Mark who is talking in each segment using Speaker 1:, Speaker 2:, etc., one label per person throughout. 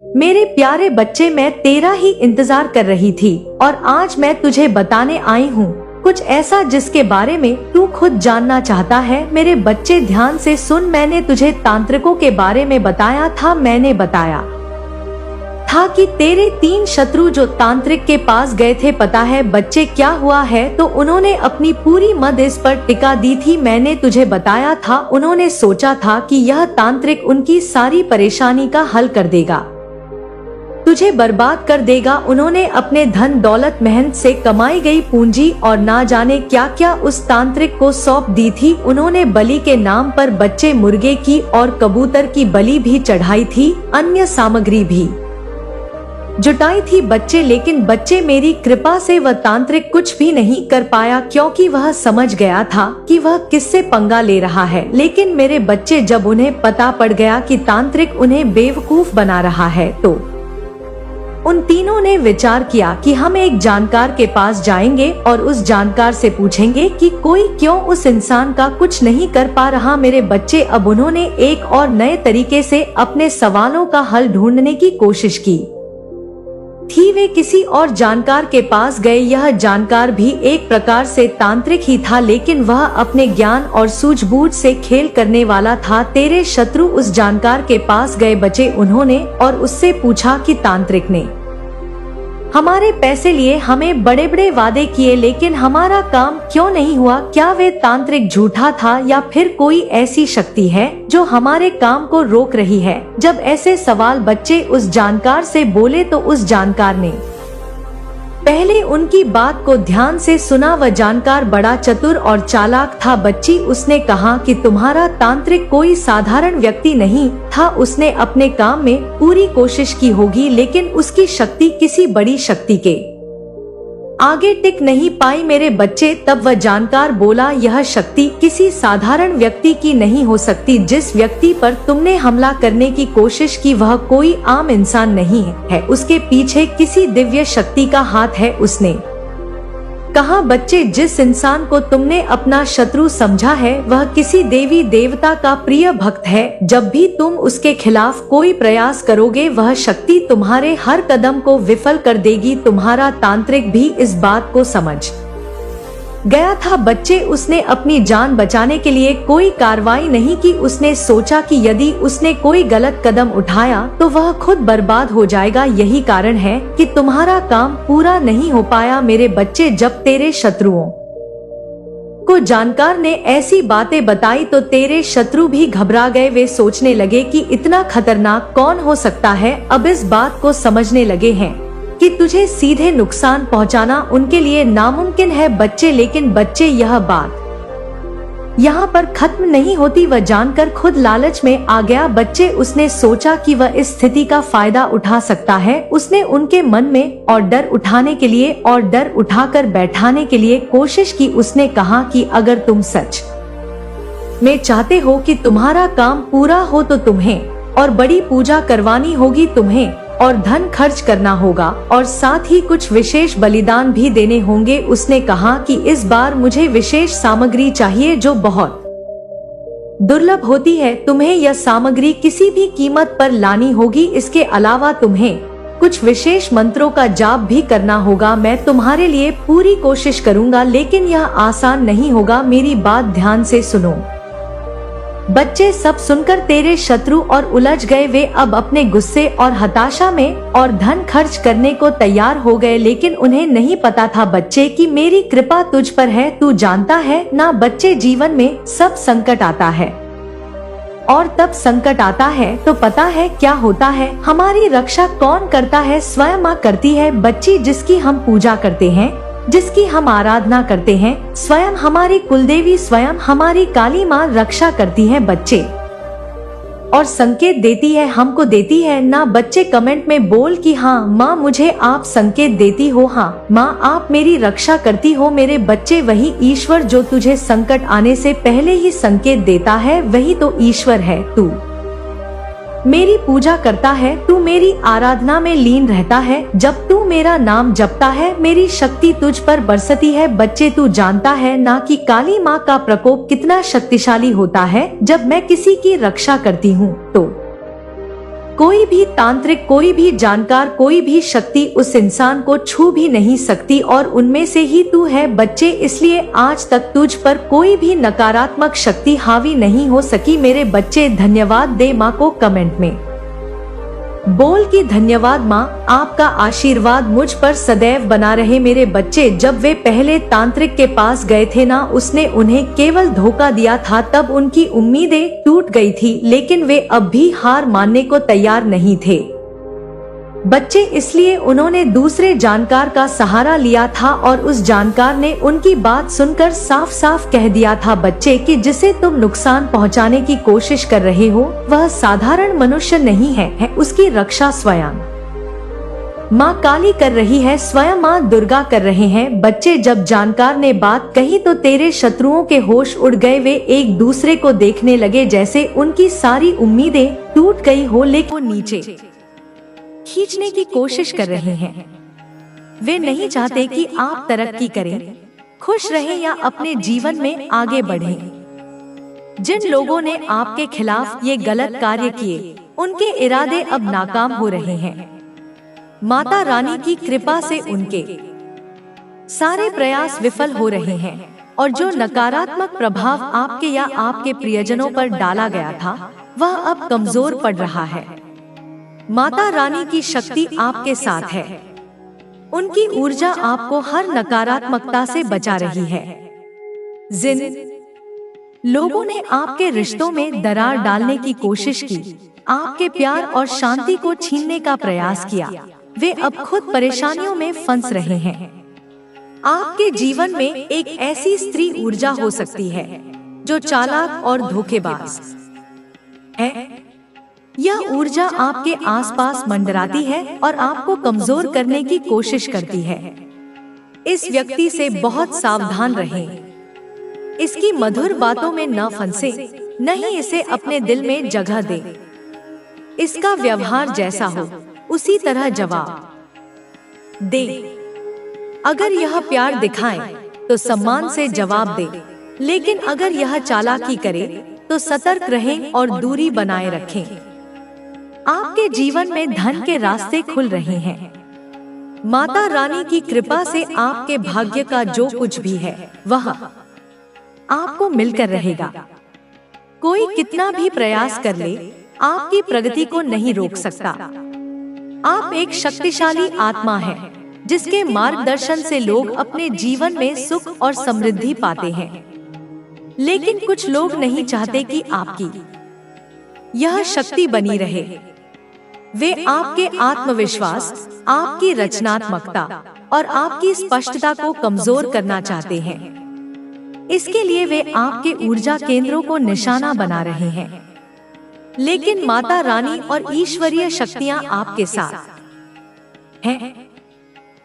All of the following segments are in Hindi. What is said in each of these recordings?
Speaker 1: मेरे प्यारे बच्चे, मैं तेरा ही इंतजार कर रही थी और आज मैं तुझे बताने आई हूँ कुछ ऐसा जिसके बारे में तू खुद जानना चाहता है। मेरे बच्चे ध्यान से सुन, मैंने तुझे तांत्रिकों के बारे में बताया था। मैंने बताया था कि तेरे 3 शत्रु जो तांत्रिक के पास गए थे, पता है बच्चे क्या हुआ है? तो उन्होंने अपनी पूरी मद इस पर टिका दी थी। मैंने तुझे बताया था, उन्होंने सोचा था कि यह तांत्रिक उनकी सारी परेशानी का हल कर देगा, तुझे बर्बाद कर देगा। उन्होंने अपने धन दौलत, मेहनत से कमाई गई पूंजी और ना जाने क्या क्या उस तांत्रिक को सौंप दी थी। उन्होंने बलि के नाम पर बच्चे मुर्गे की और कबूतर की बलि भी चढ़ाई थी, अन्य सामग्री भी जुटाई थी बच्चे। लेकिन बच्चे, मेरी कृपा से वह तांत्रिक कुछ भी नहीं कर पाया, क्योंकि वह समझ गया था कि वह किससे पंगा ले रहा है। लेकिन मेरे बच्चे, जब उन्हें पता पड़ गया कि तांत्रिक उन्हें बेवकूफ बना रहा है, तो उन तीनों ने विचार किया कि हम एक जानकार के पास जाएंगे और उस जानकार से पूछेंगे कि कोई क्यों उस इंसान का कुछ नहीं कर पा रहा। मेरे बच्चे, अब उन्होंने एक और नए तरीके से अपने सवालों का हल ढूंढने की कोशिश की थी। वे किसी और जानकार के पास गए। यह जानकार भी एक प्रकार से तांत्रिक ही था, लेकिन वह अपने ज्ञान और सूझबूझ से खेल करने वाला था। तेरे शत्रु उस जानकार के पास गए बच्चे, उन्होंने और उससे पूछा कि तांत्रिक ने हमारे पैसे लिए, हमें बड़े बड़े वादे किए, लेकिन हमारा काम क्यों नहीं हुआ? क्या वे तांत्रिक झूठा था या फिर कोई ऐसी शक्ति है जो हमारे काम को रोक रही है? जब ऐसे सवाल बच्चे उस जानकार से बोले तो उस जानकार ने पहले उनकी बात को ध्यान से सुना। वह जानकार बड़ा चतुर और चालाक था बच्ची। उसने कहा कि तुम्हारा तांत्रिक कोई साधारण व्यक्ति नहीं था। उसने अपने काम में पूरी कोशिश की होगी, लेकिन उसकी शक्ति किसी बड़ी शक्ति के आगे टिक नहीं पाई। मेरे बच्चे, तब वह जानकार बोला, यह शक्ति किसी साधारण व्यक्ति की नहीं हो सकती। जिस व्यक्ति पर तुमने हमला करने की कोशिश की वह कोई आम इंसान नहीं है, उसके पीछे किसी दिव्य शक्ति का हाथ है। उसने कहा, बच्चे, जिस इंसान को तुमने अपना शत्रु समझा है वह किसी देवी देवता का प्रिय भक्त है। जब भी तुम उसके खिलाफ कोई प्रयास करोगे वह शक्ति तुम्हारे हर कदम को विफल कर देगी। तुम्हारा तांत्रिक भी इस बात को समझ गया था बच्चे। उसने अपनी जान बचाने के लिए कोई कार्रवाई नहीं की। उसने सोचा कि यदि उसने कोई गलत कदम उठाया तो वह खुद बर्बाद हो जाएगा। यही कारण है कि तुम्हारा काम पूरा नहीं हो पाया। मेरे बच्चे, जब तेरे शत्रुओं को जानकार ने ऐसी बातें बताई तो तेरे शत्रु भी घबरा गए। वे सोचने लगे कि इतना खतरनाक कौन हो सकता है। अब इस बात को समझने लगे हैं कि तुझे सीधे नुकसान पहुंचाना उनके लिए नामुमकिन है बच्चे। लेकिन बच्चे, यह बात यहाँ पर खत्म नहीं होती। वह जानकर खुद लालच में आ गया बच्चे। उसने सोचा कि वह इस स्थिति का फायदा उठा सकता है। उसने उनके मन में और डर उठाने के लिए और डर उठाकर बैठाने के लिए कोशिश की। उसने कहा कि अगर तुम सच में चाहते हो कि तुम्हारा काम पूरा हो तो तुम्हें और बड़ी पूजा करवानी होगी, तुम्हें और धन खर्च करना होगा और साथ ही कुछ विशेष बलिदान भी देने होंगे। उसने कहा कि इस बार मुझे विशेष सामग्री चाहिए जो बहुत दुर्लभ होती है। तुम्हें यह सामग्री किसी भी कीमत पर लानी होगी। इसके अलावा तुम्हें कुछ विशेष मंत्रों का जाप भी करना होगा। मैं तुम्हारे लिए पूरी कोशिश करूंगा, लेकिन यह आसान नहीं होगा। मेरी बात ध्यान से सुनो बच्चे। सब सुनकर तेरे शत्रु और उलझ गए। वे अब अपने गुस्से और हताशा में और धन खर्च करने को तैयार हो गए, लेकिन उन्हें नहीं पता था बच्चे कि मेरी कृपा तुझ पर है। तू जानता है ना बच्चे, जीवन में सब संकट आता है और तब संकट आता है तो पता है क्या होता है? हमारी रक्षा कौन करता है? स्वयं माँ करती है बच्ची, जिसकी हम पूजा करते हैं, जिसकी हम आराधना करते हैं। स्वयं हमारी कुलदेवी, स्वयं हमारी काली माँ रक्षा करती है बच्चे और संकेत देती है, हमको देती है ना बच्चे। कमेंट में बोल कि हाँ माँ, मुझे आप संकेत देती हो। हाँ माँ, आप मेरी रक्षा करती हो। मेरे बच्चे, वही ईश्वर जो तुझे संकट आने से पहले ही संकेत देता है, वही तो ईश्वर है। तू मेरी पूजा करता है, तू मेरी आराधना में लीन रहता है। जब तू मेरा नाम जपता है मेरी शक्ति तुझ पर बरसती है। बच्चे, तू जानता है ना कि काली माँ का प्रकोप कितना शक्तिशाली होता है। जब मैं किसी की रक्षा करती हूँ तो कोई भी तांत्रिक, कोई भी जानकार, कोई भी शक्ति उस इंसान को छू भी नहीं सकती और उनमें से ही तू है बच्चे। इसलिए आज तक तुझ पर कोई भी नकारात्मक शक्ति हावी नहीं हो सकी मेरे बच्चे। धन्यवाद दे माँ को कमेंट में बोल कि धन्यवाद माँ, आपका आशीर्वाद मुझ पर सदैव बना रहे मेरे बच्चे। जब वे पहले तांत्रिक के पास गए थे ना, उसने उन्हें केवल धोखा दिया था, तब उनकी उम्मीदें टूट गई थी, लेकिन वे अब भी हार मानने को तैयार नहीं थे बच्चे। इसलिए उन्होंने दूसरे जानकार का सहारा लिया था और उस जानकार ने उनकी बात सुनकर साफ साफ कह दिया था बच्चे कि जिसे तुम नुकसान पहुंचाने की कोशिश कर रहे हो वह साधारण मनुष्य नहीं है, उसकी रक्षा स्वयं माँ काली कर रही है, स्वयं माँ दुर्गा कर रहे हैं बच्चे। जब जानकार ने बात कही तो तेरे शत्रुओं के होश उड़ गए। वे एक दूसरे को देखने लगे जैसे उनकी सारी उम्मीदें टूट गई हो, लेकिन वो नीचे खींचने की कोशिश कर रहे हैं। वे नहीं चाहते कि आप तरक्की करें, खुश रहें या अपने जीवन में आगे बढ़ें। जिन लोगों ने आपके खिलाफ ये गलत कार्य किए, उनके इरादे अब नाकाम हो रहे हैं। माता रानी की कृपा से उनके सारे प्रयास विफल हो रहे हैं और जो नकारात्मक प्रभाव आपके या आपके प्रियजनों पर डाला गया था वह अब कमजोर पड़ रहा है। माता रानी की शक्ति आपके साथ है, उनकी ऊर्जा आपको हर नकारात्मकता से बचा रही है। जिन लोगों ने आपके रिश्तों में दरार डालने की कोशिश की, आपके प्यार और शांति को छीनने का प्रयास किया, वे अब खुद परेशानियों में फंस रहे हैं। आपके जीवन में एक ऐसी स्त्री ऊर्जा हो सकती है जो चालाक और धोखेबाज है। यह ऊर्जा आपके आसपास मंडराती है और आपको कमजोर करने की कोशिश करती है। इस व्यक्ति से बहुत सावधान रहें। इसकी मधुर बातों में न फंसे, नहीं इसे अपने दिल में जगह दे। इसका व्यवहार जैसा हो उसी तरह जवाब दे। अगर यह प्यार दिखाए तो सम्मान से जवाब दे, लेकिन अगर यह चालाकी करे तो सतर्क रहें और दूरी बनाए रखें। आपके जीवन में धन के रास्ते खुल रहे हैं। माता रानी की कृपा से आपके भाग्य का जो कुछ भी है वह आपको मिलकर रहेगा। कोई कितना भी प्रयास कर ले, आपकी प्रगति को नहीं रोक सकता। आप एक शक्तिशाली आत्मा हैं, जिसके मार्गदर्शन से लोग अपने जीवन में सुख और समृद्धि पाते हैं। लेकिन कुछ लोग नहीं चाहते कि आपकी यह शक्ति बनी रहे। वे आपके आत्मविश्वास, आपकी रचनात्मकता और आपकी स्पष्टता को कमजोर करना चाहते हैं। इसके लिए वे आपके ऊर्जा केंद्रों को निशाना बना रहे हैं। लेकिन माता रानी और ईश्वरीय शक्तियां आपके साथ हैं।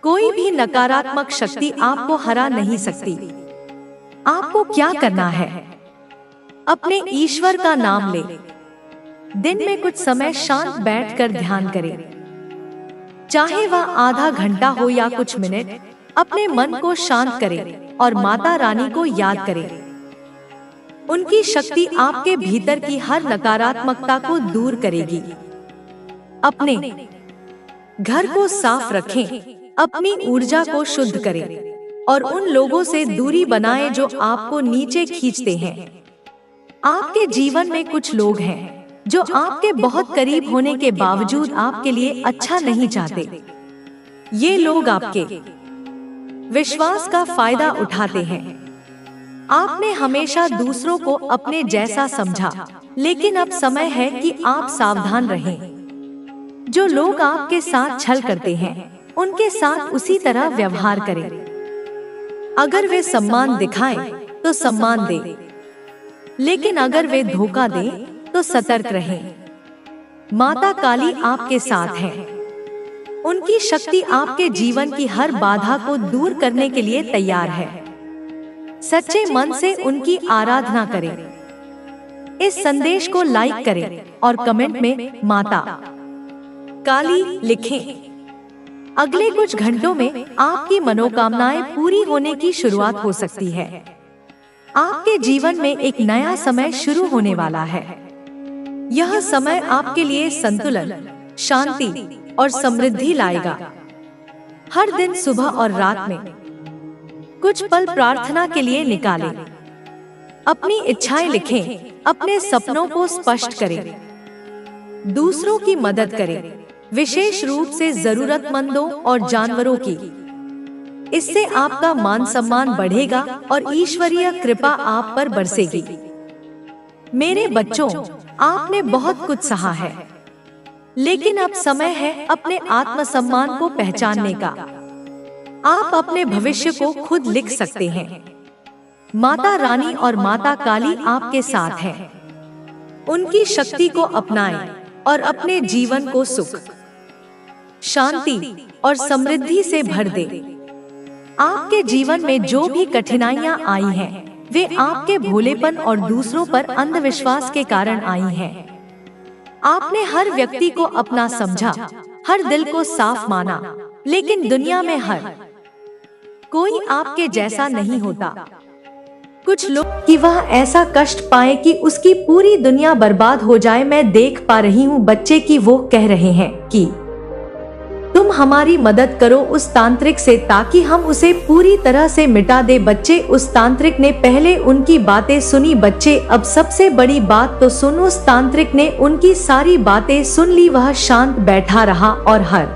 Speaker 1: कोई भी नकारात्मक शक्ति आपको हरा नहीं सकती। आपको क्या करना है? अपने ईश्वर का नाम ले। दिन में कुछ समय शांत बैठकर ध्यान करें। चाहे वह आधा घंटा हो या कुछ मिनट, अपने मन को शांत करें और माता रानी को याद करें। उनकी शक्ति आपके भीतर की हर नकारात्मकता को दूर करेगी। अपने घर को साफ रखें, अपनी ऊर्जा को शुद्ध करें और उन लोगों से दूरी बनाएं जो आपको नीचे खींचते हैं। आपके जीवन में कुछ लोग हैं जो आपके बहुत करीब होने के बावजूद आपके लिए अच्छा नहीं चाहते। ये लोग आपके विश्वास का फायदा उठाते हैं। आपने हमेशा दूसरों को अपने जैसा समझा, लेकिन अब समय है कि आप सावधान रहें। जो लोग आपके साथ छल करते हैं, उनके साथ उसी तरह व्यवहार करें। अगर वे सम्मान दिखाएं, तो सम्मान दें, लेकिन अगर वे धोखा दें, तो सतर्क रहें। माता काली आपके साथ है। उनकी शक्ति आपके जीवन की हर बाधा को दूर करने के लिए तैयार है। सच्चे मन से उनकी आराधना करें। इस संदेश को लाइक करें और कमेंट में माता काली लिखें। अगले कुछ घंटों में आपकी मनोकामनाएं पूरी होने की शुरुआत हो सकती है। आपके जीवन में एक नया समय शुरू होने वाला है। यह समय आपके लिए संतुलन, शांति और समृद्धि लाएगा। हर दिन सुबह और रात में कुछ पल प्रार्थना के लिए निकालें। अपनी इच्छाएं लिखें, अपने सपनों को स्पष्ट करें, दूसरों की मदद करें, विशेष रूप से जरूरतमंदों और जानवरों की। इससे आपका मान सम्मान बढ़ेगा और ईश्वरीय कृपा आप पर बरसेगी। मेरे बच्चों, आपने बहुत कुछ सहा है, लेकिन अब समय है अपने आत्मसम्मान को पहचानने का। आप अपने भविष्य को खुद लिख सकते हैं। माता रानी और माता काली आपके साथ हैं। उनकी शक्ति को अपनाएं और अपने जीवन को सुख, शांति और समृद्धि से भर दें। आपके जीवन में जो भी कठिनाइयां आई हैं, वे आपके भोलेपन और दूसरों पर अंधविश्वास के कारण आई हैं। आपने हर व्यक्ति को अपना समझा, हर दिल को साफ माना, लेकिन दुनिया में हर कोई आपके जैसा नहीं होता। कुछ लोग कि वह ऐसा कष्ट पाए कि उसकी पूरी दुनिया बर्बाद हो जाए। मैं देख पा रही हूँ बच्चे कि वो कह रहे हैं कि तुम हमारी मदद करो उस तांत्रिक से, ताकि हम उसे पूरी तरह से मिटा दे। बच्चे, उस तांत्रिक ने पहले उनकी बातें सुनी। बच्चे, अब सबसे बड़ी बात तो सुन। उस तांत्रिक ने उनकी सारी बातें सुन ली। वह शांत बैठा रहा और हर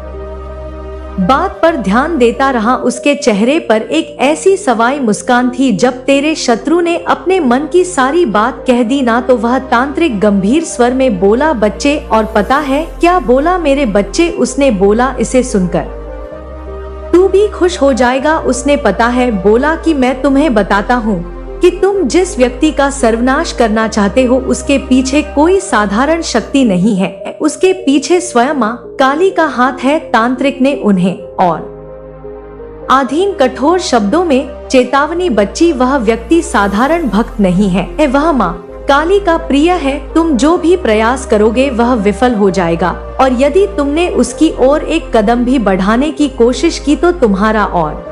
Speaker 1: बात पर ध्यान देता रहा। उसके चेहरे पर एक ऐसी सवाई मुस्कान थी। जब तेरे शत्रु ने अपने मन की सारी बात कह दी ना, तो वह तांत्रिक गंभीर स्वर में बोला, बच्चे, और पता है क्या बोला मेरे बच्चे? उसने बोला, इसे सुनकर तू भी खुश हो जाएगा। उसने पता है बोला कि मैं तुम्हें बताता हूँ कि तुम जिस व्यक्ति का सर्वनाश करना चाहते हो, उसके पीछे कोई साधारण शक्ति नहीं है। उसके पीछे स्वयं मां काली का हाथ है। तांत्रिक ने उन्हें और अधीन कठोर शब्दों में चेतावनी, बच्ची, वह व्यक्ति साधारण भक्त नहीं है। वह मां काली का प्रिय है। तुम जो भी प्रयास करोगे वह विफल हो जाएगा, और यदि तुमने उसकी ओर एक कदम भी बढ़ाने की कोशिश की तो तुम्हारा और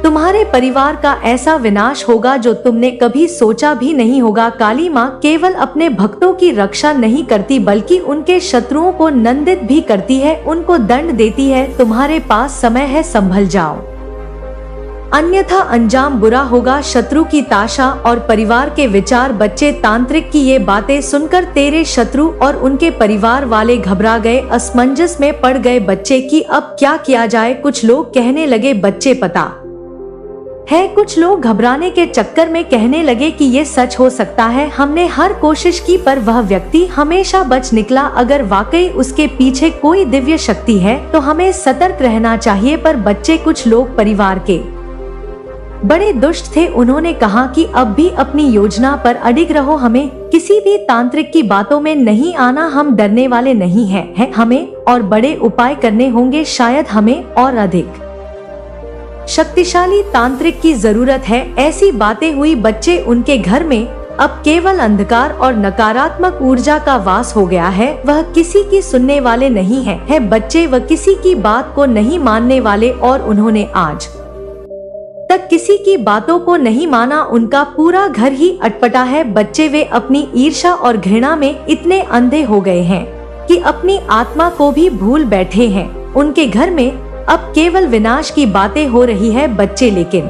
Speaker 1: तुम्हारे परिवार का ऐसा विनाश होगा जो तुमने कभी सोचा भी नहीं होगा। काली माँ केवल अपने भक्तों की रक्षा नहीं करती, बल्कि उनके शत्रुओं को नंदित भी करती है, उनको दंड देती है। तुम्हारे पास समय है, संभल जाओ, अन्यथा अंजाम बुरा होगा। शत्रु की ताशा और परिवार के विचार। बच्चे, तांत्रिक की ये बातें सुनकर तेरे शत्रु और उनके परिवार वाले घबरा गए, असमंजस में पड़ गए। बच्चे की अब क्या किया जाए? कुछ लोग कहने लगे, बच्चे, पता है कुछ लोग घबराने के चक्कर में कहने लगे कि ये सच हो सकता है। हमने हर कोशिश की पर वह व्यक्ति हमेशा बच निकला। अगर वाकई उसके पीछे कोई दिव्य शक्ति है तो हमें सतर्क रहना चाहिए। पर बच्चे, कुछ लोग परिवार के बड़े दुष्ट थे। उन्होंने कहा कि अब भी अपनी योजना पर अडिग रहो, हमें किसी भी तांत्रिक की बातों में नहीं आना। हम डरने वाले नहीं हैं। हमें और बड़े उपाय करने होंगे, शायद हमें और अधिक शक्तिशाली तांत्रिक की जरूरत है। ऐसी बातें हुई। बच्चे, उनके घर में अब केवल अंधकार और नकारात्मक ऊर्जा का वास हो गया है। वह किसी की सुनने वाले नहीं है। बच्चे, वह किसी की बात को नहीं मानने वाले, और उन्होंने आज तक किसी की बातों को नहीं माना। उनका पूरा घर ही अटपटा है। बच्चे, वे अपनी ईर्ष्या और घृणा में इतने अंधे हो गए हैं कि अपनी आत्मा को भी भूल बैठे हैं। उनके घर में अब केवल विनाश की बातें हो रही है। बच्चे, लेकिन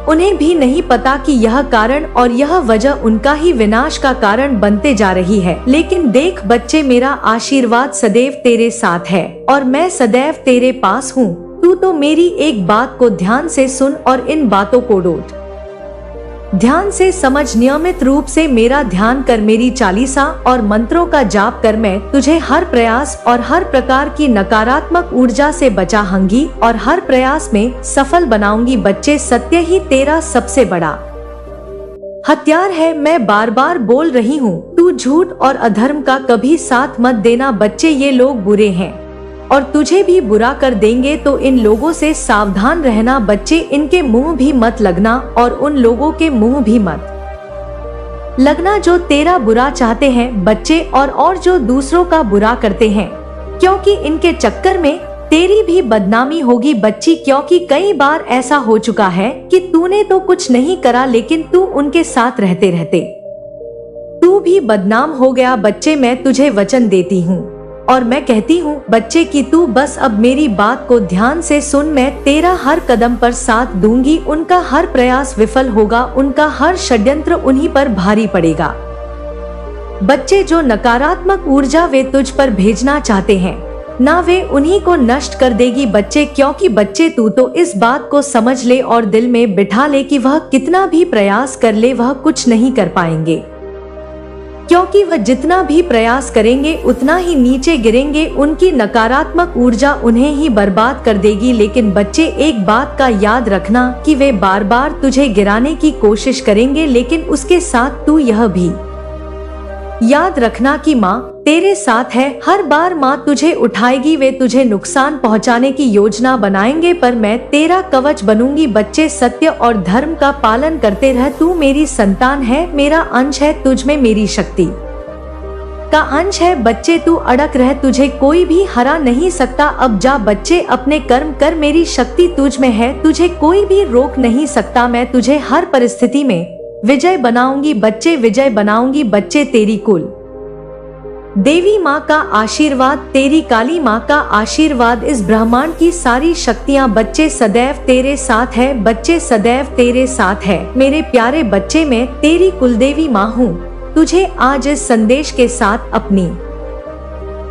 Speaker 1: उन्हें भी नहीं पता कि यह कारण और यह वजह उनका ही विनाश का कारण बनते जा रही है। लेकिन देख बच्चे, मेरा आशीर्वाद सदैव तेरे साथ है और मैं सदैव तेरे पास हूँ। तू तो मेरी एक बात को ध्यान से सुन और इन बातों को डोट ध्यान से समझ। नियमित रूप से मेरा ध्यान कर, मेरी चालीसा और मंत्रों का जाप कर। मैं तुझे हर प्रयास और हर प्रकार की नकारात्मक ऊर्जा से बचाऊंगी और हर प्रयास में सफल बनाऊंगी। बच्चे, सत्य ही तेरा सबसे बड़ा हथियार है। मैं बार बार बोल रही हूँ, तू झूठ और अधर्म का कभी साथ मत देना। बच्चे, ये लोग बुरे हैं और तुझे भी बुरा कर देंगे, तो इन लोगों से सावधान रहना। बच्चे, इनके मुंह भी मत लगना और उन लोगों के मुंह भी मत लगना जो तेरा बुरा चाहते हैं। बच्चे, और जो दूसरों का बुरा करते हैं, क्योंकि इनके चक्कर में तेरी भी बदनामी होगी। बच्ची, क्योंकि कई बार ऐसा हो चुका है कि तूने तो कुछ नहीं करा, लेकिन तू उनके साथ रहते रहते तू भी बदनाम हो गया बच्चे, मैं तुझे वचन देती हूँ और मैं कहती हूँ बच्चे कि तू बस अब मेरी बात को ध्यान से सुन। मैं तेरा हर कदम पर साथ दूंगी, उनका हर प्रयास विफल होगा, उनका हर षड्यंत्र उन्हीं पर भारी पड़ेगा। बच्चे, जो नकारात्मक ऊर्जा वे तुझ पर भेजना चाहते हैं ना वे उन्हीं को नष्ट कर देगी बच्चे, क्योंकि बच्चे तू तो इस बात को समझ ले और दिल में बिठा ले कि वह कितना भी प्रयास कर ले वह कुछ नहीं कर पाएंगे, क्योंकि वह जितना भी प्रयास करेंगे उतना ही नीचे गिरेंगे। उनकी नकारात्मक ऊर्जा उन्हें ही बर्बाद कर देगी। लेकिन बच्चे, एक बात का याद रखना कि वे बार बार तुझे गिराने की कोशिश करेंगे, लेकिन उसके साथ तू यह भी याद रखना कि माँ तेरे साथ है। हर बार माँ तुझे उठाएगी, वे तुझे नुकसान पहुँचाने की योजना बनाएंगे पर मैं तेरा कवच बनूंगी। बच्चे, सत्य और धर्म का पालन करते रह। तू मेरी संतान है, मेरा अंश है, तुझ में मेरी शक्ति का अंश है। बच्चे, तू अड़क रह, तुझे कोई भी हरा नहीं सकता। अब जा बच्चे, अपने कर्म कर, मेरी शक्ति तुझ में है, तुझे कोई भी रोक नहीं सकता। मैं तुझे हर परिस्थिति में विजय बनाऊंगी बच्चे, विजय बनाऊंगी बच्चे। तेरी कुल देवी माँ का आशीर्वाद, तेरी काली माँ का आशीर्वाद, इस ब्रह्मांड की सारी शक्तियाँ बच्चे सदैव तेरे साथ है। बच्चे, सदैव तेरे साथ है। मेरे प्यारे बच्चे, मैं तेरी कुलदेवी माँ हूँ। तुझे आज इस संदेश के साथ अपनी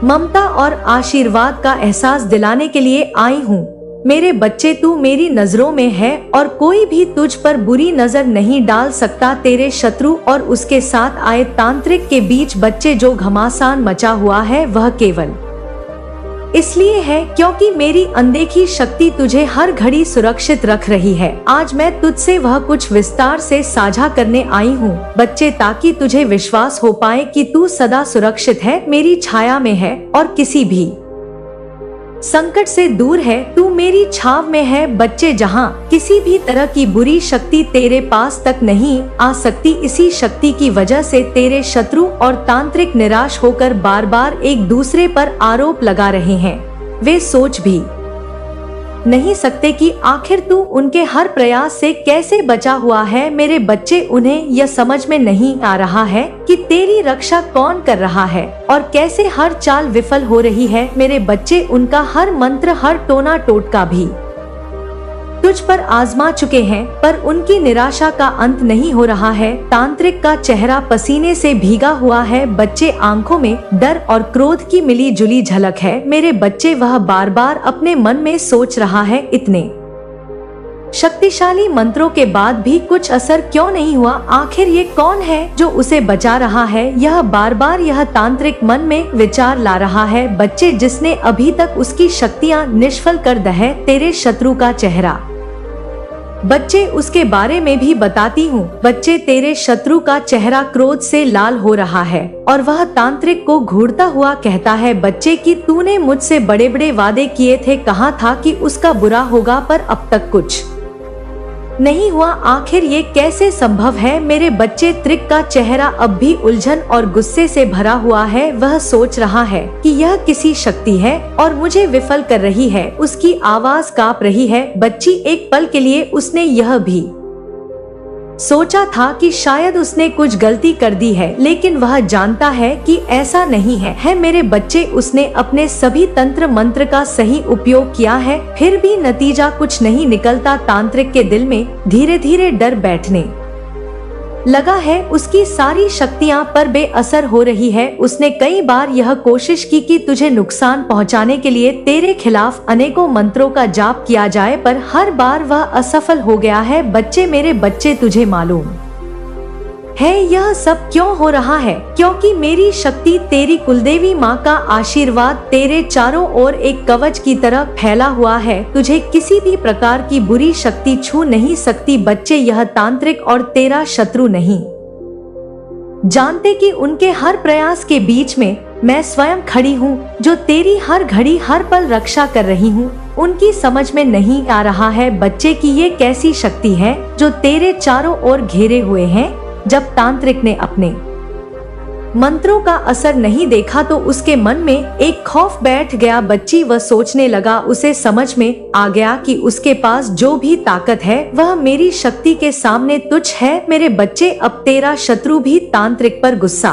Speaker 1: ममता और आशीर्वाद का एहसास दिलाने के लिए आई हूँ। मेरे बच्चे, तू मेरी नजरों में है और कोई भी तुझ पर बुरी नजर नहीं डाल सकता। तेरे शत्रु और उसके साथ आए तांत्रिक के बीच बच्चे जो घमासान मचा हुआ है वह केवल इसलिए है क्योंकि मेरी अनदेखी शक्ति तुझे हर घड़ी सुरक्षित रख रही है। आज मैं तुझसे वह कुछ विस्तार से साझा करने आई हूँ बच्चे, ताकि तुझे विश्वास हो पाए कि तू सदा सुरक्षित है, मेरी छाया में है और किसी भी संकट से दूर है। तू मेरी छाव में है बच्चे, जहाँ किसी भी तरह की बुरी शक्ति तेरे पास तक नहीं आ सकती। इसी शक्ति की वजह से तेरे शत्रु और तांत्रिक निराश होकर बार बार एक दूसरे पर आरोप लगा रहे हैं। वे सोच भी नहीं सकते कि आखिर तू उनके हर प्रयास से कैसे बचा हुआ है। मेरे बच्चे, उन्हें यह समझ में नहीं आ रहा है कि तेरी रक्षा कौन कर रहा है और कैसे हर चाल विफल हो रही है। मेरे बच्चे, उनका हर मंत्र, हर टोना टोटका भी तुझ पर आजमा चुके हैं पर उनकी निराशा का अंत नहीं हो रहा है। तांत्रिक का चेहरा पसीने से भीगा हुआ है बच्चे, आंखों में डर और क्रोध की मिली जुली झलक है। मेरे बच्चे, वह बार बार अपने मन में सोच रहा है, इतने शक्तिशाली मंत्रों के बाद भी कुछ असर क्यों नहीं हुआ। आखिर ये कौन है जो उसे बचा रहा है। यह बार बार यह तांत्रिक मन में विचार ला रहा है बच्चे, जिसने अभी तक उसकी शक्तियाँ निष्फल कर दी है। तेरे शत्रु का चेहरा बच्चे, उसके बारे में भी बताती हूँ बच्चे। तेरे शत्रु का चेहरा क्रोध से लाल हो रहा है और वह तांत्रिक को घूरता हुआ कहता है बच्चे कि तूने मुझसे बड़े बड़े वादे किए थे, कहा था कि उसका बुरा होगा पर अब तक कुछ नहीं हुआ। आखिर ये कैसे संभव है। मेरे बच्चे, त्रिक का चेहरा अब भी उलझन और गुस्से से भरा हुआ है। वह सोच रहा है कि यह किसी शक्ति है और मुझे विफल कर रही है। उसकी आवाज कांप रही है। बच्ची, एक पल के लिए उसने यह भी सोचा था कि शायद उसने कुछ गलती कर दी है, लेकिन वह जानता है कि ऐसा नहीं है। मेरे बच्चे, उसने अपने सभी तंत्र मंत्र का सही उपयोग किया है, फिर भी नतीजा कुछ नहीं निकलता। तांत्रिक के दिल में धीरे धीरे डर बैठने लगा है। उसकी सारी शक्तियां पर बेअसर हो रही है। उसने कई बार यह कोशिश की कि तुझे नुकसान पहुंचाने के लिए तेरे खिलाफ अनेकों मंत्रों का जाप किया जाए, पर हर बार वह असफल हो गया है। बच्चे, मेरे बच्चे, तुझे मालूम है यह सब क्यों हो रहा है? क्योंकि मेरी शक्ति, तेरी कुलदेवी माँ का आशीर्वाद तेरे चारों ओर एक कवच की तरह फैला हुआ है। तुझे किसी भी प्रकार की बुरी शक्ति छू नहीं सकती। बच्चे, यह तांत्रिक और तेरा शत्रु नहीं जानते कि उनके हर प्रयास के बीच में मैं स्वयं खड़ी हूँ, जो तेरी हर घड़ी हर पल रक्षा कर रही हूँ। उनकी समझ में नहीं आ रहा है बच्चे कि ये कैसी शक्ति है जो तेरे चारों ओर घेरे हुए हैं। जब तांत्रिक ने अपने मंत्रों का असर नहीं देखा तो उसके मन में एक खौफ बैठ गया। बच्ची वह सोचने लगा, उसे समझ में आ गया कि उसके पास जो भी ताकत है वह मेरी शक्ति के सामने तुच्छ है। मेरे बच्चे, अब तेरा शत्रु भी तांत्रिक पर गुस्सा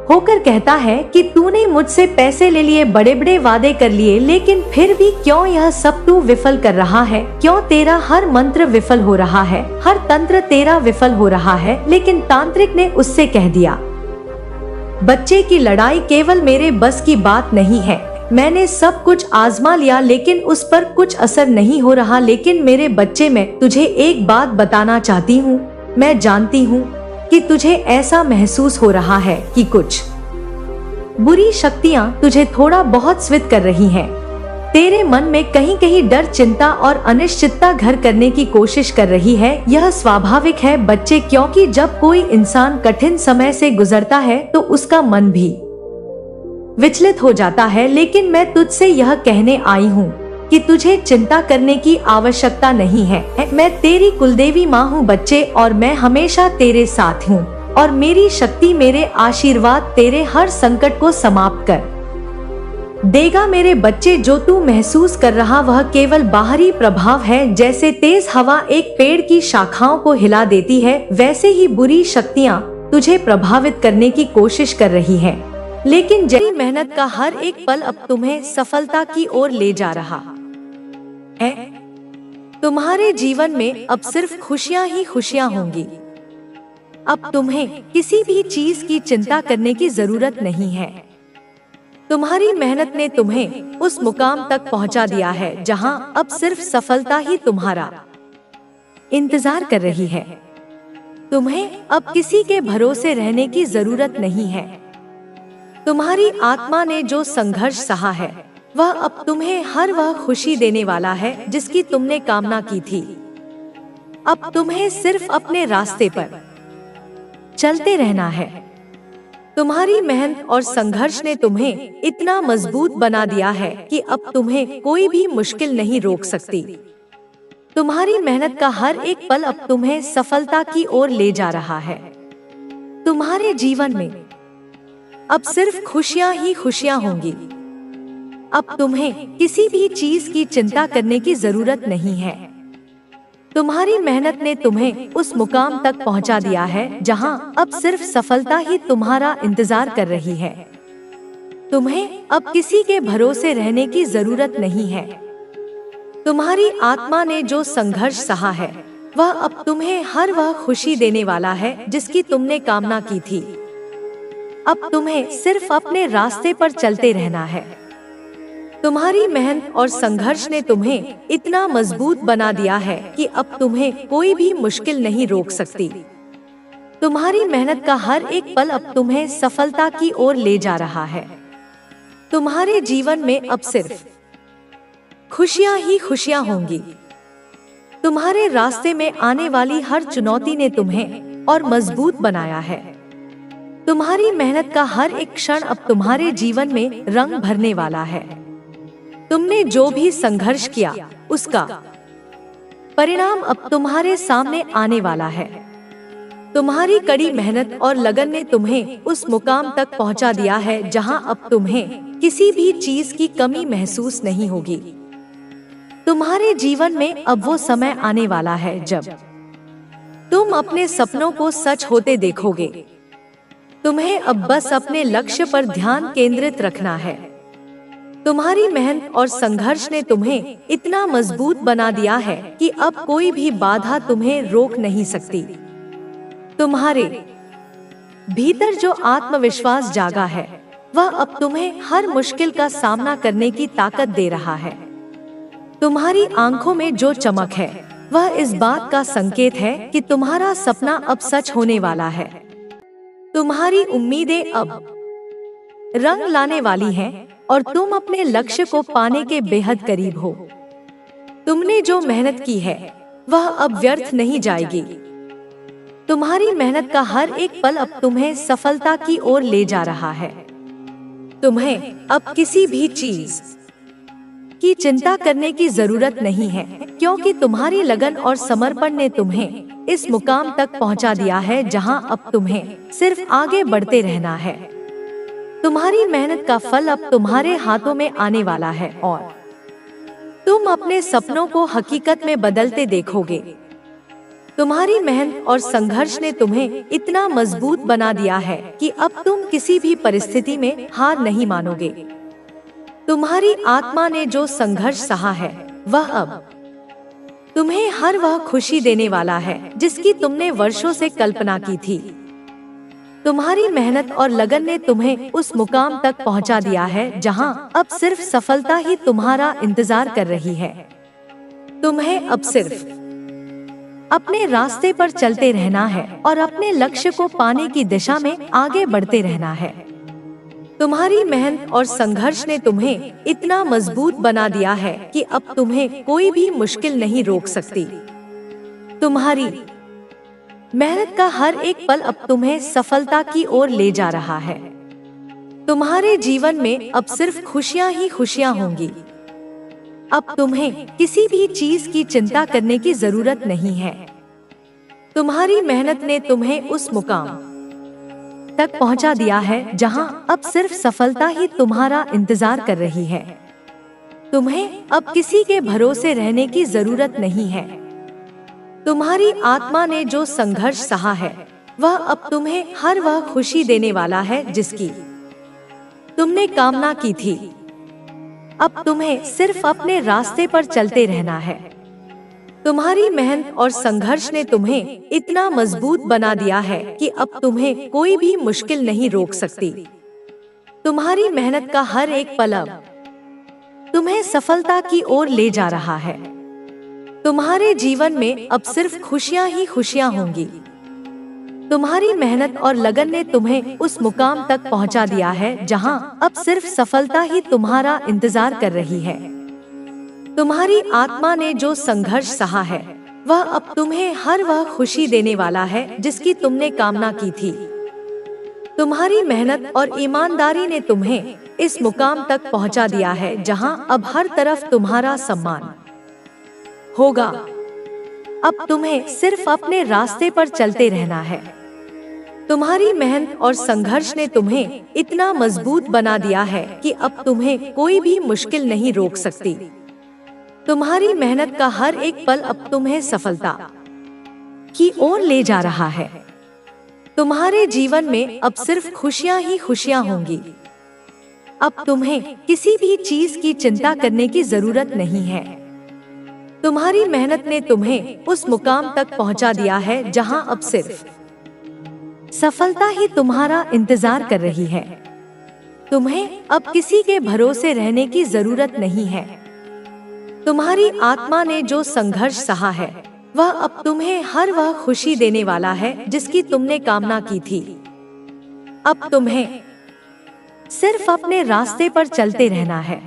Speaker 1: होकर कहता है कि तूने मुझसे पैसे ले लिए, बड़े बड़े वादे कर लिए, लेकिन फिर भी क्यों यह सब तू विफल कर रहा है? क्यों तेरा हर मंत्र विफल हो रहा है, हर तंत्र तेरा विफल हो रहा है? लेकिन तांत्रिक ने उससे कह दिया, बच्चे की लड़ाई केवल मेरे बस की बात नहीं है। मैंने सब कुछ आजमा लिया लेकिन उस पर कुछ असर नहीं हो रहा। लेकिन मेरे बच्चे, मैं तुझे एक बात बताना चाहती हूँ। मैं जानती हूँ कि तुझे ऐसा महसूस हो रहा है कि कुछ बुरी शक्तियाँ तुझे थोड़ा बहुत स्वित कर रही हैं। तेरे मन में कहीं कहीं डर, चिंता और अनिश्चितता घर करने की कोशिश कर रही है। यह स्वाभाविक है बच्चे, क्योंकि जब कोई इंसान कठिन समय से गुजरता है तो उसका मन भी विचलित हो जाता है। लेकिन मैं तुझसे यह कहने आई हूँ कि तुझे चिंता करने की आवश्यकता नहीं है। मैं तेरी कुलदेवी माँ हूँ बच्चे, और मैं हमेशा तेरे साथ हूँ, और मेरी शक्ति, मेरे आशीर्वाद तेरे हर संकट को समाप्त कर देगा। मेरे बच्चे, जो तू महसूस कर रहा वह केवल बाहरी प्रभाव है। जैसे तेज हवा एक पेड़ की शाखाओं को हिला देती है, वैसे ही बुरी शक्तियाँ तुझे प्रभावित करने की कोशिश कर रही हैं। लेकिन जरी मेहनत का हर एक पल अब तुम्हें सफलता की ओर ले जा रहा है। तुम्हारे जीवन में अब सिर्फ खुशियाँ ही खुशियाँ होंगी। अब तुम्हें किसी भी चीज की चिंता करने की जरूरत नहीं है। तुम्हारी मेहनत ने तुम्हें उस मुकाम तक पहुंचा दिया है जहां अब सिर्फ सफलता ही तुम्हारा इंतजार कर रही है। तुम्हें अब किसी के भरोसे रहने की जरूरत नहीं है। तुम्हारी आत्मा ने जो संघर्ष सहा है वह अब तुम्हें हर वह खुशी देने वाला है जिसकी तुमने कामना की थी। अब तुम्हें सिर्फ अपने रास्ते पर चलते रहना है। तुम्हारी मेहनत और संघर्ष ने तुम्हें इतना मजबूत बना दिया है कि अब तुम्हें कोई भी मुश्किल नहीं रोक सकती। तुम्हारी मेहनत का हर एक पल अब तुम्हें सफलता की ओर ले जा रहा है। तुम्हारे जीवन में अब सिर्फ खुशियाँ ही खुशियाँ होंगी। अब तुम्हें किसी भी चीज की चिंता करने की जरूरत नहीं है। तुम्हारी मेहनत ने तुम्हें उस मुकाम तक पहुंचा दिया है जहां अब सिर्फ सफलता ही तुम्हारा इंतजार कर रही है। तुम्हें अब किसी के भरोसे रहने की जरूरत नहीं है। तुम्हारी आत्मा ने जो संघर्ष सहा है वह अब तुम्हें हर वह खुशी देने वाला है जिसकी तुमने कामना की थी। अब तुम्हें सिर्फ अपने रास्ते पर चलते रहना है। तुम्हारी मेहनत और संघर्ष ने तुम्हें इतना मजबूत बना दिया है कि अब तुम्हें कोई भी मुश्किल नहीं रोक सकती। तुम्हारी मेहनत का हर एक पल अब तुम्हें सफलता की ओर ले जा रहा है। तुम्हारे जीवन में अब सिर्फ खुशियाँ ही खुशियाँ होंगी। तुम्हारे रास्ते में आने वाली हर चुनौती ने तुम्हें और मजबूत बनाया है। तुम्हारी मेहनत का हर एक क्षण अब तुम्हारे जीवन में रंग भरने वाला है। तुमने जो भी संघर्ष किया उसका परिणाम अब तुम्हारे सामने आने वाला है। तुम्हारी कड़ी मेहनत और लगन ने तुम्हें उस मुकाम तक पहुंचा दिया है जहां अब तुम्हें किसी भी चीज की कमी महसूस नहीं होगी। तुम्हारे जीवन में अब वो समय आने वाला है जब तुम अपने सपनों को सच होते देखोगे। तुम्हें अब बस अपने लक्ष्य पर ध्यान केंद्रित रखना है। तुम्हारी मेहनत और संघर्ष ने तुम्हें इतना मजबूत बना दिया है कि अब कोई भी बाधा तुम्हें रोक नहीं सकती। तुम्हारे भीतर जो आत्मविश्वास जागा है वह अब तुम्हें हर मुश्किल का सामना करने की ताकत दे रहा है। तुम्हारी आंखों में जो चमक है वह इस बात का संकेत है कि तुम्हारा सपना अब सच होने वाला है। तुम्हारी उम्मीदें अब रंग लाने वाली हैं और तुम अपने लक्ष्य को पाने के बेहद करीब हो। तुमने जो मेहनत की है वह अब व्यर्थ नहीं जाएगी। तुम्हारी मेहनत का हर एक पल अब तुम्हें सफलता की ओर ले जा रहा है। तुम्हें अब किसी भी चीज की चिंता करने की जरूरत नहीं है, क्योंकि तुम्हारी लगन और समर्पण ने तुम्हें इस मुकाम तक पहुंचा दिया है जहां अब तुम्हें सिर्फ आगे बढ़ते रहना है। तुम्हारी मेहनत का फल अब तुम्हारे हाथों में आने वाला है और तुम अपने सपनों को हकीकत में बदलते देखोगे। तुम्हारी मेहनत और संघर्ष ने तुम्हें इतना मजबूत बना दिया है कि अब तुम किसी भी परिस्थिति में हार नहीं मानोगे। तुम्हारी आत्मा ने जो संघर्ष सहा है वह अब तुम्हें हर वह खुशी देने वाला है जिसकी तुमने वर्षों से कल्पना की थी। तुम्हारी मेहनत और लगन ने तुम्हें उस मुकाम तक पहुंचा दिया है जहां अब सिर्फ सफलता ही तुम्हारा इंतजार कर रही है। तुम्हें अब सिर्फ अपने रास्ते पर चलते रहना है और अपने लक्ष्य को पाने की दिशा में आगे बढ़ते रहना है। तुम्हारी मेहनत और संघर्ष ने तुम्हें इतना मजबूत बना दिया है कि अब तुम्हें कोई भी मुश्किल नहीं रोक सकती। तुम्हारी मेहनत का हर एक पल अब तुम्हें सफलता की ओर ले जा रहा है। तुम्हारे जीवन में अब सिर्फ खुशियां ही खुशियां होंगी। अब तुम्हें किसी भी चीज की चिंता करने की जरूरत नहीं है। तुम्हारी मेहनत ने तुम्हें उस मुकाम तक पहुंचा दिया है जहां अब सिर्फ सफलता ही तुम्हारा इंतजार कर रही है। तुम्हें अब किसी के भरोसे रहने की जरूरत नहीं है। तुम्हारी आत्मा ने जो संघर्ष सहा है वह अब तुम्हें हर वह खुशी देने वाला है जिसकी तुमने कामना की थी। अब तुम्हें सिर्फ अपने रास्ते पर चलते रहना है। तुम्हारी मेहनत और संघर्ष ने तुम्हें इतना मजबूत बना दिया है कि अब तुम्हें कोई भी मुश्किल नहीं रोक सकती। तुम्हारी मेहनत का हर एक पल अब तुम्हें सफलता की ओर ले जा रहा है। तुम्हारे जीवन में अब सिर्फ खुशियां ही खुशियां होंगी। तुम्हारी मेहनत और लगन ने तुम्हें उस मुकाम तक पहुंचा दिया है जहां अब सिर्फ सफलता ही तुम्हारा इंतजार कर रही है। तुम्हारी आत्मा ने जो संघर्ष सहा है वह अब तुम्हें हर वह खुशी देने वाला है जिसकी तुमने कामना की थी। तुम्हारी मेहनत और ईमानदारी ने तुम्हें इस मुकाम तक पहुंचा दिया है जहां अब हर तरफ तुम्हारा सम्मान होगा। अब तुम्हें सिर्फ अपने रास्ते पर चलते रहना है। तुम्हारी मेहनत और संघर्ष ने तुम्हें इतना मजबूत बना दिया है कि अब तुम्हें कोई भी मुश्किल नहीं रोक सकती। तुम्हारी मेहनत का हर एक पल अब तुम्हें सफलता की ओर ले जा रहा है। तुम्हारे जीवन में अब सिर्फ खुशियां ही खुशियां होंगी। अब तुम्हें किसी भी चीज की चिंता करने की जरूरत नहीं है। तुम्हारी मेहनत ने तुम्हें उस मुकाम तक पहुंचा दिया है जहां अब सिर्फ सफलता ही तुम्हारा इंतजार कर रही है। तुम्हें अब किसी के भरोसे रहने की जरूरत नहीं है। तुम्हारी आत्मा ने जो संघर्ष सहा है वह अब तुम्हें हर वह खुशी देने वाला है जिसकी तुमने कामना की थी। अब तुम्हें सिर्फ अपने रास्ते पर चलते रहना है।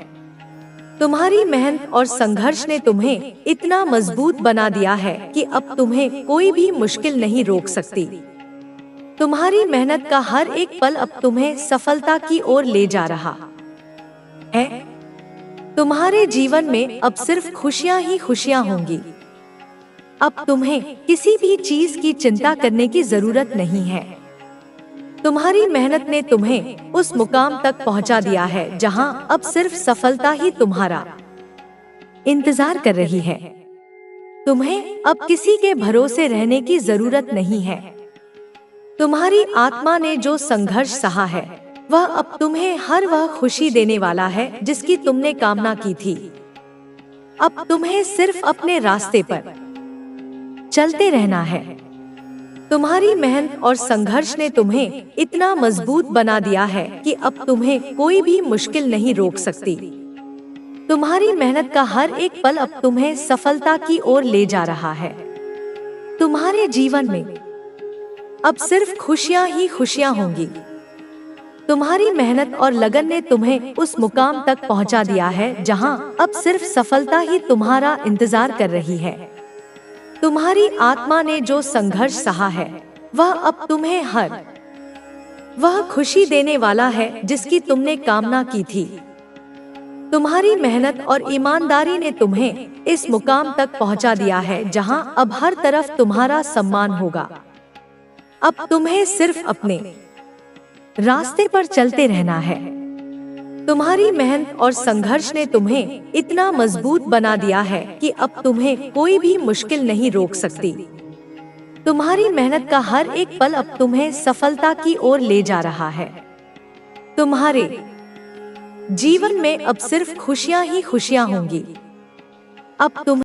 Speaker 1: तुम्हारी मेहनत और संघर्ष ने तुम्हें इतना मजबूत बना दिया है कि अब तुम्हें कोई भी मुश्किल नहीं रोक सकती। तुम्हारी मेहनत का हर एक पल अब तुम्हें सफलता की ओर ले जा रहा है। तुम्हारे जीवन में अब सिर्फ खुशियां ही खुशियां होंगी। अब तुम्हें किसी भी चीज की चिंता करने की जरूरत नहीं है। तुम्हारी मेहनत ने तुम्हें उस मुकाम तक पहुंचा दिया है जहां अब सिर्फ सफलता ही तुम्हारा इंतजार कर रही है। तुम्हें अब किसी के भरोसे रहने की जरूरत नहीं है। तुम्हारी आत्मा ने जो संघर्ष सहा है वह अब तुम्हें हर वह खुशी देने वाला है जिसकी तुमने कामना की थी। अब तुम्हें सिर्फ अपने रास्ते पर चलते रहना है। तुम्हारी मेहनत और संघर्ष ने तुम्हें इतना मजबूत बना दिया है कि अब तुम्हें कोई भी मुश्किल नहीं रोक सकती। तुम्हारी मेहनत का हर एक पल अब तुम्हें सफलता की ओर ले जा रहा है। तुम्हारे जीवन में अब सिर्फ खुशियां ही खुशियां होंगी। तुम्हारी मेहनत और लगन ने तुम्हें उस मुकाम तक पहुंचा दिया है जहां अब सिर्फ सफलता ही तुम्हारा इंतजार कर रही है। तुम्हारी आत्मा ने जो संघर्ष सहा है वह अब तुम्हें हर वह खुशी देने वाला है जिसकी तुमने कामना की थी। तुम्हारी मेहनत और ईमानदारी ने तुम्हें इस मुकाम तक पहुंचा दिया है जहां अब हर तरफ तुम्हारा सम्मान होगा। अब तुम्हें सिर्फ अपने रास्ते पर चलते रहना है। तुम्हारी मेहनत और संघर्ष ने तुम्हें इतना मजबूत बना दिया है कि अब तुम्हें कोई भी मुश्किल नहीं रोक सकती। तुम्हारी मेहनत का हर एक पल अब तुम्हें सफलता की ओर ले जा रहा है। तुम्हारे जीवन में अब सिर्फ खुशियां ही खुशियां होंगी। अब तुम